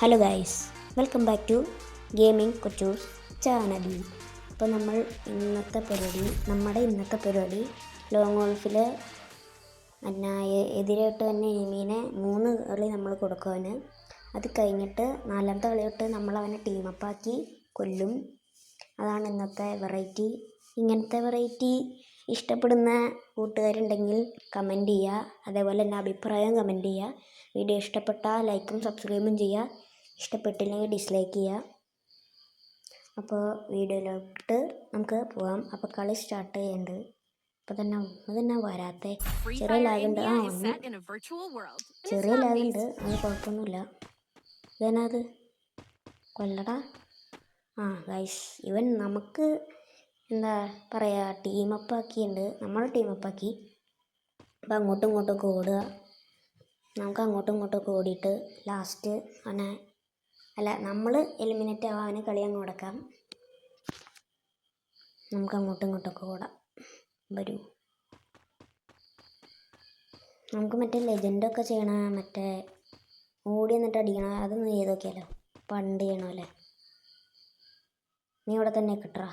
Hello guys, welcome back to gaming Kochus channel. അപ്പോൾ നമ്മുടെ ഇന്നത്തെ പരിപാടി ലോങ് ഗോൾഫിൽ എതിരായിട്ട് തന്നെ എനിമീനെ 3 കളി നമ്മൾ കൊടുക്കുവാന്. അത് കഴിഞ്ഞിട്ട് 4ാമത്തെ കളി തൊട്ട് നമ്മളവനെ ടീമപ്പാക്കി കൊല്ലും. അതാണ് ഇന്നത്തെ വെറൈറ്റി. ഇങ്ങനത്തെ വെറൈറ്റി ഇഷ്ടപ്പെടുന്ന കൂട്ടുകാരുണ്ടെങ്കിൽ കമൻറ്റ് ചെയ്യുക. അതേപോലെ എൻ്റെ അഭിപ്രായം കമൻറ്റ് ചെയ്യുക. വീഡിയോ ഇഷ്ടപ്പെട്ടാൽ ലൈക്കും സബ്സ്ക്രൈബും ചെയ്യുക. ഇഷ്ടപ്പെട്ടില്ലെങ്കിൽ ഡിസ്ലൈക്ക് ചെയ്യുക. അപ്പോൾ വീഡിയോയിലോട്ട് നമുക്ക് പോകാം. അപ്പോൾ കളി സ്റ്റാർട്ട് ചെയ്യേണ്ടത് അപ്പോൾ തന്നെ വരാത്തെ ചെറിയ ലാഗുണ്ട്. ചെറിയ ലാഗുണ്ട്, അത് കുഴപ്പമൊന്നുമില്ല. ഇതേനാത് കൊല്ലടാ. ഗൈസ്, ഇവൻ നമുക്ക് എന്താ പറയുക, ടീമപ്പാക്കിയുണ്ട്. നമ്മൾ ടീമപ്പാക്കി. അപ്പോൾ അങ്ങോട്ടും ഇങ്ങോട്ടൊക്കെ ഓടുക. നമുക്ക് അങ്ങോട്ടും ഇങ്ങോട്ടൊക്കെ ഓടിയിട്ട് ലാസ്റ്റ് നമ്മൾ എലിമിനേറ്റ് ആവാൻ കളി അങ്ങ് കൊടുക്കാം. നമുക്ക് അങ്ങോട്ടും ഇങ്ങോട്ടൊക്കെ ഓടാം. വരൂ, നമുക്ക് മറ്റേ ലെജൻഡൊക്കെ ചെയ്യണ, മറ്റേ ഓടി എന്നിട്ട് അടിക്കണം, അതൊന്നും ചെയ്ത് നോക്കിയാലോ. പണ്ട് ചെയ്യണമല്ലേ. നീ ഇവിടെ തന്നെ കിട്ടറ.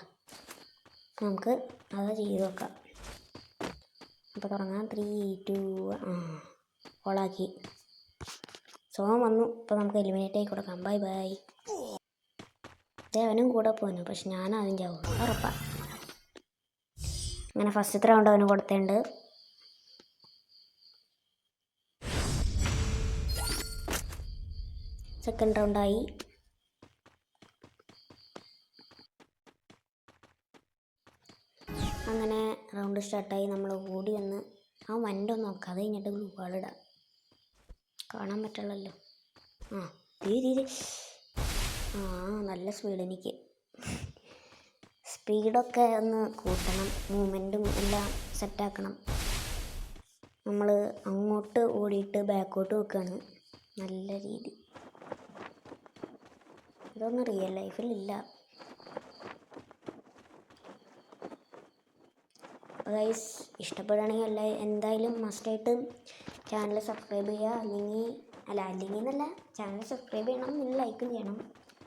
നമുക്ക് അത് ചെയ്ത് നോക്കാം. അപ്പോൾ തുടങ്ങാം. 3, 2 ഓളാക്കി. സോം വന്നു. ഇപ്പോൾ നമുക്ക് എലിമിനേറ്റ് ആയി കൊടുക്കാം. Bye bye. അവനും കൂടെ പോന്നു, പക്ഷെ ഞാനാദ്യം ചാവും, ഉറപ്പാ. അങ്ങനെ ഫസ്റ്റത്തെ റൗണ്ട് അവന് കൊടുത്തേണ്ട്. സെക്കൻഡ് റൗണ്ടായി. അങ്ങനെ റൗണ്ട് സ്റ്റാർട്ടായി. നമ്മൾ ഓടി വന്ന് ആ വണ്ടി ഒന്ന് നോക്കാം. അത് കഴിഞ്ഞിട്ട് ഗ്ലൂ വാളിടാം. കാണാൻ പറ്റുള്ളല്ലോ. നല്ല സ്പീഡ്. എനിക്ക് സ്പീഡൊക്കെ ഒന്ന് കൂട്ടണം. മൂവ്മെൻറ്റും എല്ലാം സെറ്റാക്കണം. നമ്മൾ അങ്ങോട്ട് ഓടിയിട്ട് ബാക്കോട്ട് വെക്കുകയാണ്. നല്ല രീതി. ഇതൊന്നും റിയൽ ലൈഫിലില്ല. ഗൈസ്, ഇഷ്ടപ്പെടുകയാണെങ്കിൽ എന്തായാലും മസ്റ്റായിട്ട് ചാനൽ സബ്സ്ക്രൈബ് ചെയ്യുക. അല്ലെങ്കിൽ എന്നല്ല, ചാനൽ സബ്സ്ക്രൈബ് ചെയ്യണം, നിങ്ങൾ ലൈക്കും ചെയ്യണം.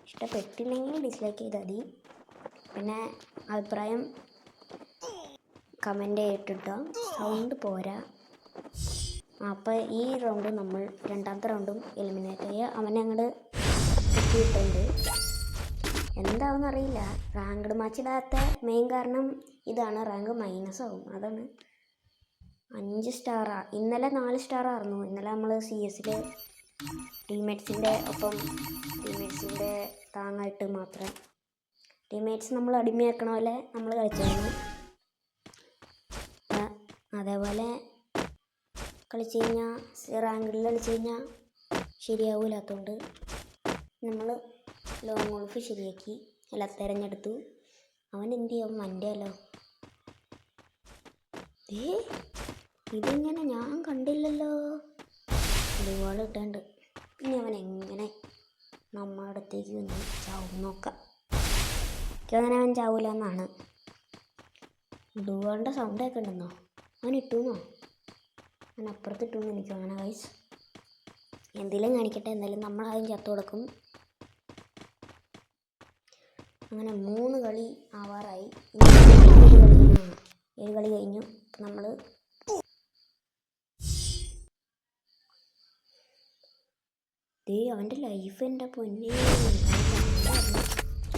ഇഷ്ടപ്പെട്ടില്ലെങ്കിൽ ഡിസ്ലൈക്ക് ചെയ്താൽ മതി. പിന്നെ അഭിപ്രായം കമൻ്റ് ചെയ്തിട്ടോ. സൗണ്ട് പോരാ. അപ്പോൾ ഈ റൗണ്ട് നമ്മൾ 2ാമത്തെ റൗണ്ടും എലിമിനേറ്റ് ആയി. അവനെ അങ്ങോട്ട് എത്തിയിട്ടുണ്ട്. എന്താണെന്ന് അറിയില്ല. റാങ്ക്ഡ് മാച്ച് ഇടാത്ത മെയിൻ കാരണം ഇതാണ്. റാങ്ക് മൈനസ് ആവും. അതാണ്. 5 സ്റ്റാറാ. ഇന്നലെ 4 സ്റ്റാറായിരുന്നു. ഇന്നലെ നമ്മൾ CS ടീംമേറ്റ്സിൻ്റെ താങ്ങായിട്ട് മാത്രം. ടീംമേറ്റ്സ് നമ്മൾ അടിമയാക്കണ പോലെ നമ്മൾ കളിച്ചായിരുന്നു. അതേപോലെ കളിച്ചു കഴിഞ്ഞാൽ, റാങ്കിഡിൽ കളിച്ചു കഴിഞ്ഞാൽ ശരിയാവില്ലാത്തതുകൊണ്ട് നമ്മൾ ലോങ് ഗോൾഫ് ശരിയാക്കി. തിരഞ്ഞെടുത്തു. അവൻ എന്ത് ചെയ്യും? വണ്ടിയല്ലോ. ഇതിങ്ങനെ ഞാൻ കണ്ടില്ലല്ലോ. ഒരുപാട് ഇട്ടുണ്ട്. ഇനി അവൻ എങ്ങനെ നമ്മുടെ അടുത്തേക്ക് വന്ന് ചാവും നോക്കാം. അങ്ങനെ അവൻ ചാവൂല എന്നാണ്. ഡുവാളുടെ സൗണ്ടൊക്കെ ഉണ്ടെന്നോ? അവൻ ഇട്ടുന്നോ? അവൻ അപ്പുറത്ത് ഇട്ടുന്ന് എനിക്ക് അങ്ങനെ. ഗൈസ്, എന്തെങ്കിലും കാണിക്കട്ടെ. എന്തായാലും നമ്മളാദ്യം ചത്തു കൊടുക്കും. അങ്ങനെ 3 കളി ആവാറായി. 7 കളി കഴിഞ്ഞു. നമ്മൾ അവൻ്റെ ലൈഫ് എൻ്റെ പൊന്നെ.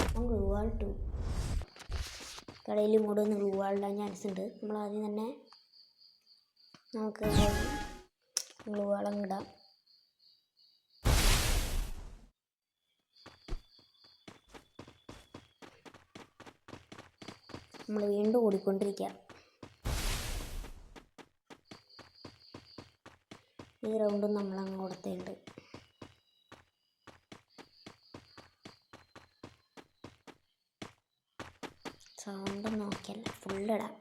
അവൻ ഗ്ലൂവാൾ ഇട്ടു. കളിയിൽ ഇങ്ങോട്ട് ഒന്ന് ഗ്ലൂവാളിടാൻ ചാൻസ് ഉണ്ട്. നമ്മൾ ആദ്യം തന്നെ നമുക്ക് ഗ്ലൂവാളങ്ങിടാം. നമ്മൾ വീണ്ടും ഓടിക്കൊണ്ടിരിക്കുക. ഈ റൗണ്ടും നമ്മളങ്ങ് കൊടുത്തേണ്ട്. സൗണ്ട് നോക്കിയല്ല, ഫുള്ളിടാം.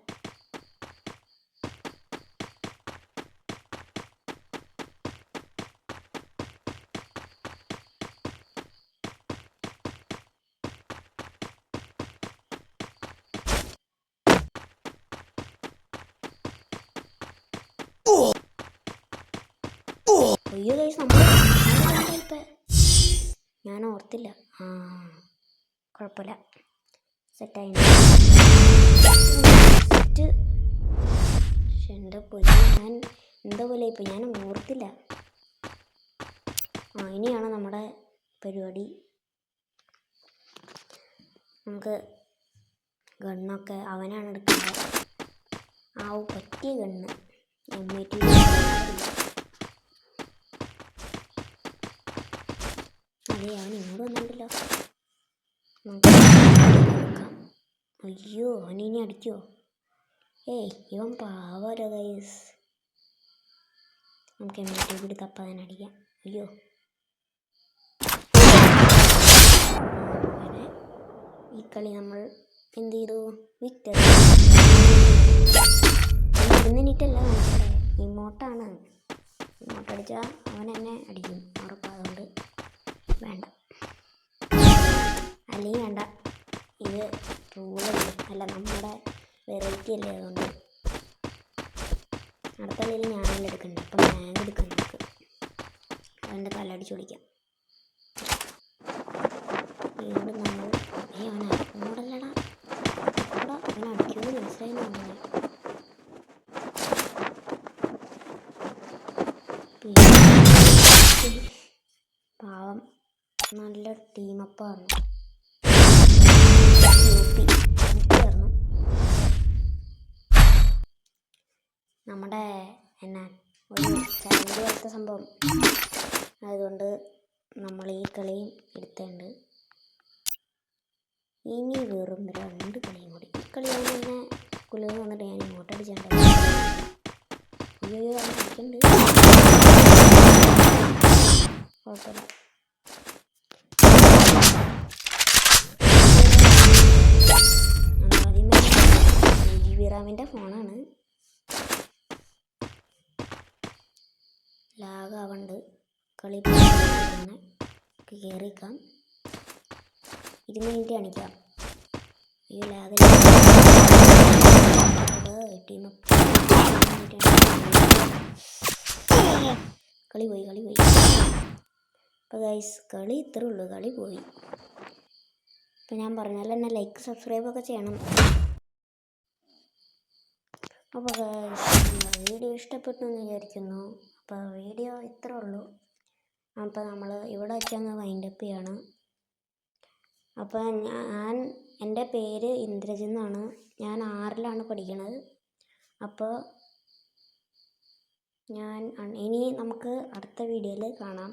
അയ്യോ ഗൈസ്, ഞാൻ ഓർത്തില്ല. കുഴപ്പമില്ല, സെറ്റായി. എൻ്റെ പോലെ ഞാൻ എന്താ പോലെ ഇപ്പം ഞാൻ ഓർത്തില്ല. ഇനിയാണ് നമ്മുടെ പരിപാടി. നമുക്ക് ഗണ്ണൊക്കെ അവനാണ് എടുക്കുന്നത്. പറ്റിയ ഗണ്ണ് M80. അതെ, അവൻ ഇങ്ങോട്ട് വന്നിട്ടില്ല. നമുക്ക് നോക്കാം. അയ്യോ, അവനിനി അടിക്കുമോ? ഇവൻ പാവല്ലോ ഗൈസ്. നമുക്ക് M80 കൂടി തപ്പാൻ അടിക്കാം. അയ്യോ, അങ്ങനെ ഈ കളി നമ്മൾ എന്ത് ചെയ്തു? വിക്ടർ. 1 മിനിറ്റല്ല, നമ്മുടെ ഇമോട്ടാണ്. ഇമോട്ടടിച്ചാൽ അവൻ എന്നെ അടിക്കും ഉറപ്പ്. അതുകൊണ്ട് വേണ്ട, അല്ലെങ്കിൽ വേണ്ട. ഇത് റൂളല്ലേ, അല്ല നമ്മുടെ വെറൈറ്റി അല്ലേ. അതുകൊണ്ട് അടുത്ത കളിയിൽ ഞാനല്ലേ എടുക്കണ്ട. അപ്പം മാഗ് എടുക്കാം നമുക്ക്. അവൻ്റെ തലടിച്ച് വിളിക്കാം. വീണ്ടും നമ്മൾ അവനോടല്ലടാ, അവൻ അടിക്കുമെന്ന് മനസ്സിലായി. പാവം, നല്ല ടീമപ്പായിരുന്നു. നമ്മുടെ ഒരു ചലഞ്ച് പോലത്തെ സംഭവം ആയതുകൊണ്ട് നമ്മൾ ഈ കളിയും എടുത്തുണ്ട്. ഇനി വെറും 2 കളിയും കൂടി. ഈ കളിയാണ് തന്നെ കുലുന്ന് വന്നിട്ട് ഞാൻ ഇങ്ങോട്ട് അടിച്ചിട്ടുണ്ട്. അയ്യോ, അടിക്കുന്നുണ്ട്. കുഴപ്പമില്ല. ആദ്യമേ GB ഫോണാണ്. ലാഗാവുണ്ട്. കളി അങ്ങനെ കയറിക്കാം. 20 മിനിറ്റ് കാണിക്കാം. ഈ ലാഗ് കളി പോയി. അപ്പോൾ ഗൈസ്, കളി ഇത്രേ ഉള്ളൂ. കളി പോയി. ഇപ്പം ഞാൻ പറഞ്ഞാൽ തന്നെ ലൈക്ക് സബ്സ്ക്രൈബൊക്കെ ചെയ്യണം. അപ്പോൾ വീഡിയോ ഇഷ്ടപ്പെട്ടു എന്ന് വിചാരിക്കുന്നു. അപ്പോൾ വീഡിയോ ഇത്രേ ഉള്ളൂ. അപ്പോൾ നമ്മൾ ഇവിടെ വെച്ചങ്ങ് വൈൻഡപ്പ് ചെയ്യണം. അപ്പോൾ എൻ്റെ പേര് ഇന്ദ്രജിത്ത് എന്നാണ്. ഞാൻ 6ലാണ് പഠിക്കണത്. അപ്പോൾ ഇനി നമുക്ക് അടുത്ത വീഡിയോയിൽ കാണാം.